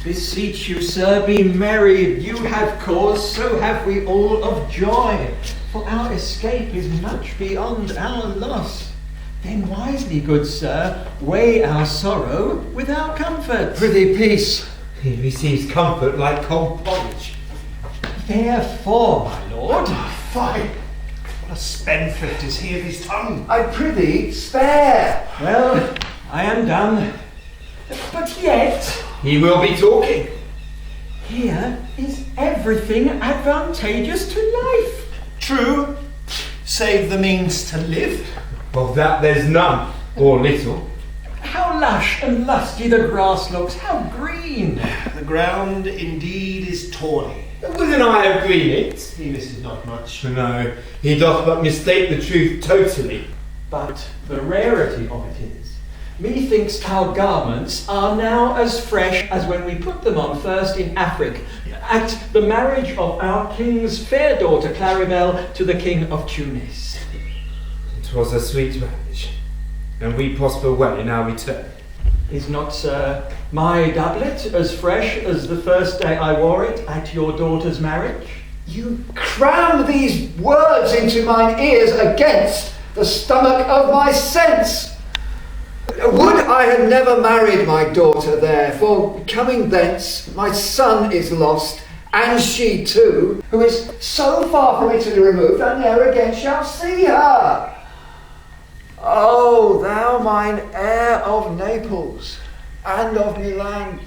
Beseech you, sir, be merry. You have cause, so have we all of joy. For our escape is much beyond our loss. Then wisely, good sir, weigh our sorrow with our comfort. Prithee, peace. He receives comfort like cold porridge. Therefore, my lord, Fie! What a spendthrift is he of his tongue. I prithee, spare. well, I am done. But yet, He will be talking. here is everything advantageous to life. True, save the means to live. Of that there's none, or little. How lush and lusty the grass looks, how green. The ground indeed is tawny. With an eye of green it. He misses not much. No, he doth but mistake the truth totally. But the rarity of it is, methinks our garments are now as fresh as when we put them on first in Afric, at the marriage of our king's fair daughter Claribel to the king of Tunis. 'Twas a sweet marriage, and we prosper well in our return. Is not, sir, my doublet as fresh as the first day I wore it at your daughter's marriage? You cram these words into mine ears against the stomach of my sense. Would I had never married my daughter there, for coming thence my son is lost, and she too, who is so far from Italy removed, I ne'er again shall see her. O thou mine heir of Naples and of Milan,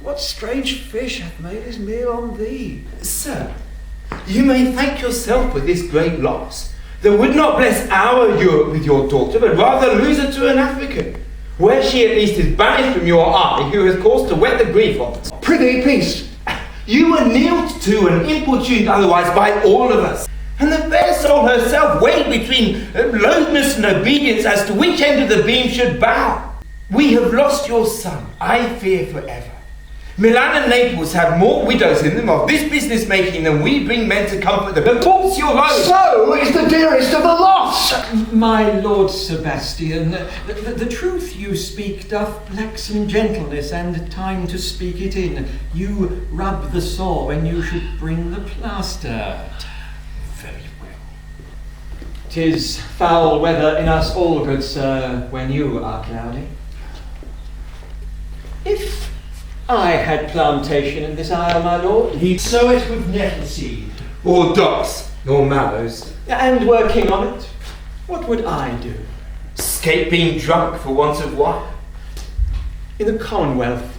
what strange fish hath made his meal on thee? Sir, you may thank yourself for this great loss, that would not bless our Europe with your daughter, but rather lose her to an African, where she at least is banished from your eye, who has cause to wet the grief of us. Prithee, peace. You were kneeled to and importuned otherwise by all of us, and the fair soul herself weighed between loathness and obedience as to which end of the beam should bow. We have lost your son, I fear forever. Milan and Naples have more widows in them of this business making than we bring men to comfort them. And false your own. So is the dearest of the lost. My lord Sebastian, the truth you speak doth lack some gentleness and time to speak it in. You rub the sore when you should bring the plaster. Very well. 'Tis foul weather in us all, good sir, when you are cloudy. If I had plantation in this isle, my lord, He'd sow it with nettle seed. Or docks, or mallows. and were king on it, what would I do? Escape being drunk for want of wine. In the commonwealth,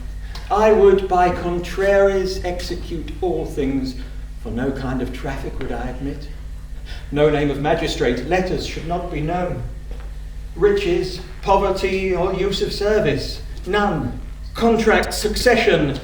I would by contraries execute all things, for no kind of traffic would I admit. No name of magistrate, letters should not be known. Riches, poverty, or use of service, none. Contract, succession,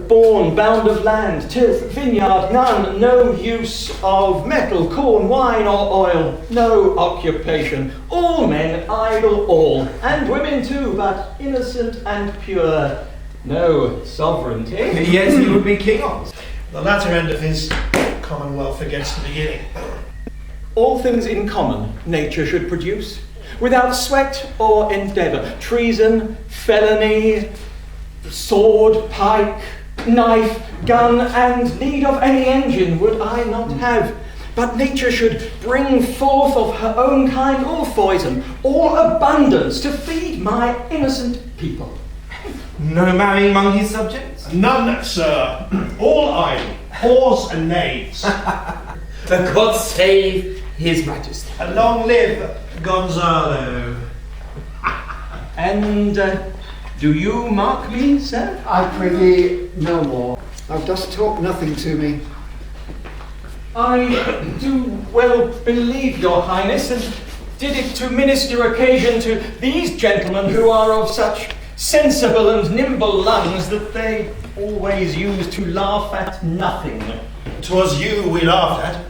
born, bound of land, tilth, vineyard, none. No use of metal, corn, wine, or oil. No occupation. All men idle, all, and women too, but innocent and pure. No sovereignty. Yet he would be king of. The latter end of his commonwealth against the beginning. All things in common nature should produce, without sweat or endeavour. Treason, felony, sword, pike, knife, gun, and need of any engine would I not have. But nature should bring forth of her own kind all foison, all abundance to feed my innocent people. No marrying among his subjects? None, sir. All idle, whores and knaves. God save his majesty. And long live Gonzalo. And do you mark me, sir? I prithee no more. Thou dost talk nothing to me. I do well believe, your highness, and did it to minister occasion to these gentlemen who are of such sensible and nimble lungs that they always use to laugh at nothing. 'Twas you we laughed at.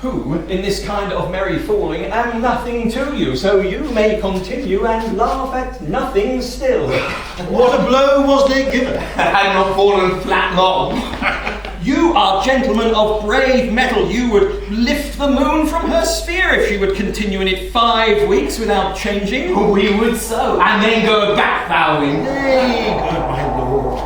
Who, in this kind of merry fooling, am nothing to you, so you may continue and laugh at nothing still. What a blow was they given. Had not fallen flat long. You are gentlemen of brave metal. You would lift the moon from her sphere if she would continue in it 5 weeks without changing. We would so, and then go back vowing. Nay, good my lord.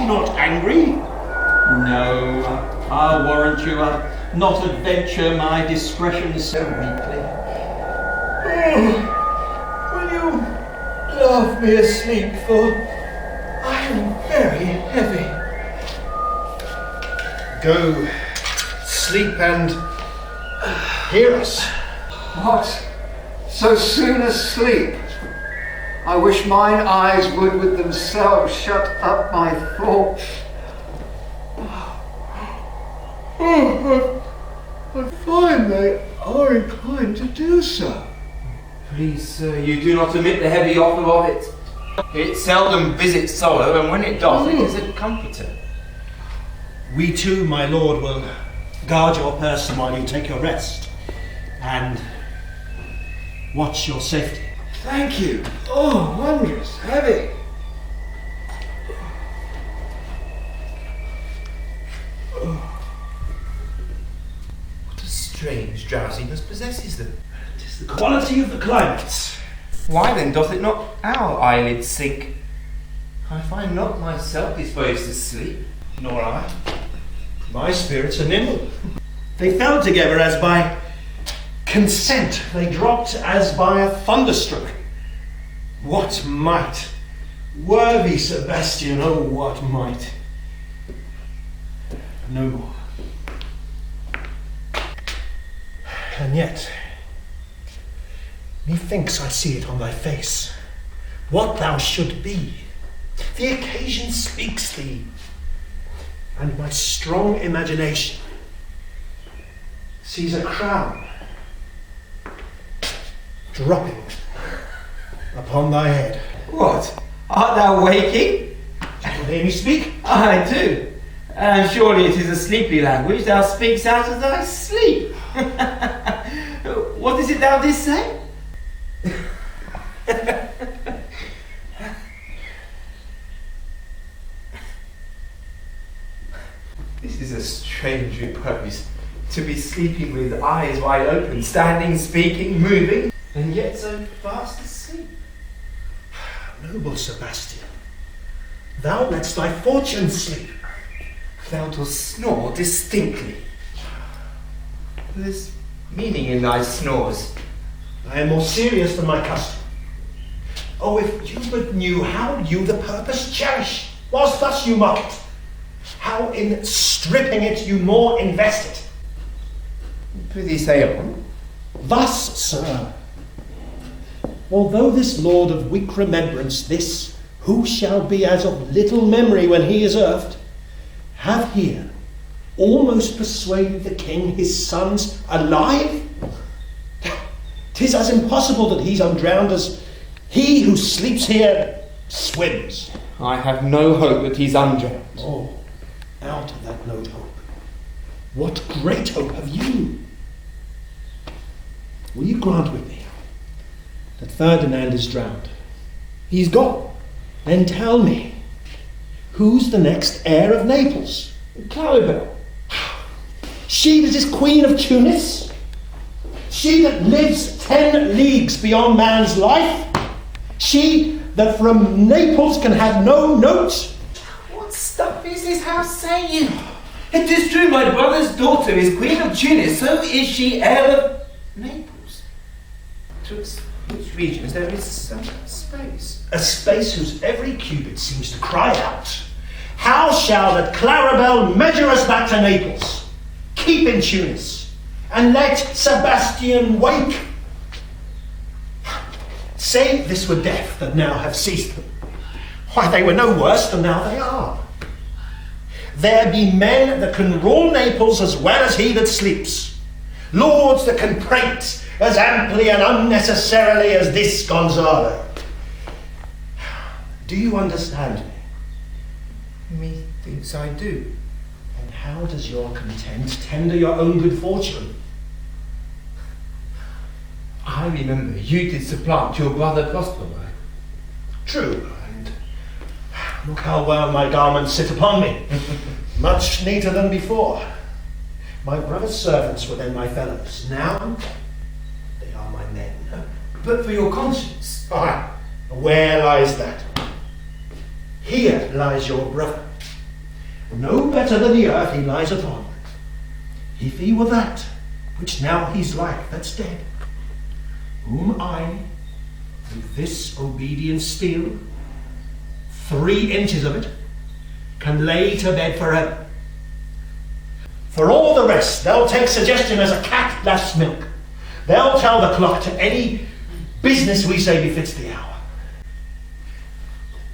not angry? No, I'll warrant you, I'll not adventure my discretion so weakly. Oh, will you laugh me asleep, for I am very heavy. Go, sleep and hear us. What? So soon asleep? I wish mine eyes would with themselves shut up my thoughts. I find they are inclined to do so. Please, sir, you do not omit the heavy offer of it. It seldom visits sorrow, and when it does, it is a comforter. We too, my lord, will guard your person while you take your rest and watch your safety. Thank you. Oh, wondrous heavy. What a strange drowsiness possesses them. It is the quality of the climate. Why then doth it not our eyelids sink? I find not myself disposed to sleep. Nor I. My spirits are nimble. They fell together as by consent. They dropped as by a thunderstroke. What might! Worthy Sebastian, oh what might! No more. And yet, methinks I see it on thy face, what thou should be. The occasion speaks thee, and my strong imagination sees a crown dropping upon thy head. What? Art thou waking? Do you hear me speak? I do. And surely it is a sleepy language thou speaks out of thy sleep. What is it thou didst say? This is a strange repose, to be sleeping with eyes wide open, standing, speaking, moving, and yet so fast asleep. Noble Sebastian, thou letst thy fortune sleep. Thou dost snore distinctly. There's meaning in thy snores. I am more serious than my custom. Oh, if you but knew how you the purpose cherish, whilst thus you mock it, how in stripping it you more invest it. Prithee say on. Thus, sir, although this lord of weak remembrance, this who shall be as of little memory when he is earthed, have here almost persuaded the king his sons alive? 'Tis as impossible that he's undrowned as he who sleeps here swims. I have no hope that he's undrowned. Oh, out of that note hope. What great hope have you? Will you grant with me that Ferdinand is drowned? He's gone. Then tell me, who's the next heir of Naples? Claribel. She that is queen of Tunis? She that lives 10 leagues beyond man's life? She that from Naples can have no note? What stuff is this house saying? It is true, my brother's daughter is queen of Tunis, so is she heir of Naples. Twixt which regions there is some space. A space whose every cubit seems to cry out, how shall that Claribel measure us back to Naples? Keep in Tunis, and let Sebastian wake. Say this were death that now have seized them. Why, they were no worse than now they are. There be men that can rule Naples as well as he that sleeps. Lords that can prate as amply and unnecessarily as this Gonzalo. Do you understand me? Methinks I do. And how does your content tender your own good fortune? I remember you did supplant your brother Prospero. True, and look how well my garments sit upon me. Much neater than before. My brother's servants were then my fellows. Now, they are my men. But for your conscience. Ah, where lies that? Here lies your brother. no better than the earth he lies upon. If he were that, which now he's like that's dead, whom I, with this obedient steel, 3 inches of it, can lay to bed forever. For all the rest, they'll take suggestion as a cat laps milk. They'll tell the clock to any business we say befits the hour.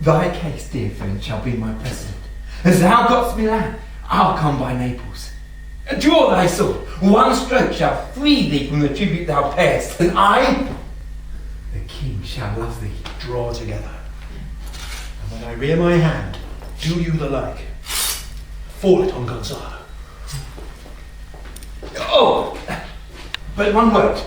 Thy case, dear friend, shall be my precedent. As thou gotst Milan, I'll come by Naples. Draw thy sword, one stroke shall free thee from the tribute thou payest, and I, the king, shall love thee. Draw together. And when I rear my hand, do you the like. Fall it on Gonzalo. Oh, but one word.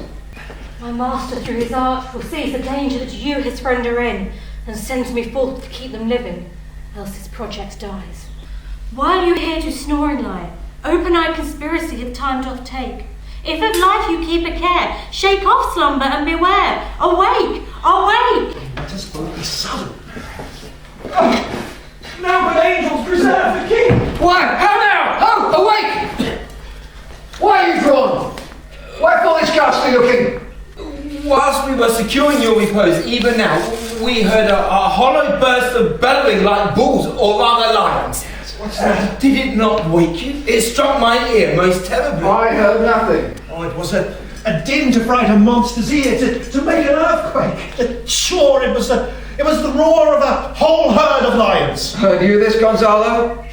My master through his art foresees the danger that you, his friend, are in, and sends me forth to keep them living, else his project dies. While you here do snore and lie, open-eyed conspiracy hath time doth take. If of life you keep a care, shake off slumber and beware. Awake, awake! Let us both be sudden. Now but angels preserve the king! Why? How now? Oh, awake! Why are you drawn? Why foolish ghastly looking? Whilst we were securing your repose, even now, we heard a hollow burst of bellowing like bulls, or rather lions. What's that? Did it not wake you? It struck my ear most terribly. I heard nothing. Oh, it was a din to fright a monster's ear, to make an earthquake. Sure, it was the roar of a whole herd of lions. Heard you this, Gonzalo?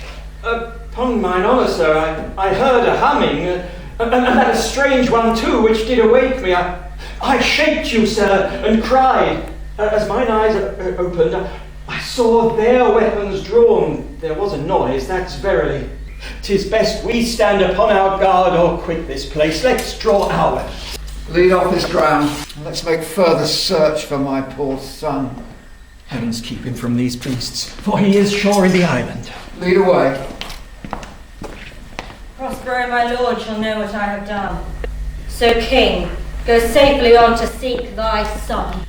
Upon mine honour, sir, I heard a humming, and that a strange one too, which did awake me. I shaked you, sir, and cried. As mine eyes opened, I saw their weapons drawn. There was a noise, that's verily. 'Tis best we stand upon our guard or quit this place. Let's draw our weapons. Lead off this ground, and let's make further search for my poor son. Heavens keep him from these beasts, for he is sure in the island. Lead away. Prospero, my lord, shall know what I have done. So, king, go safely on to seek thy son.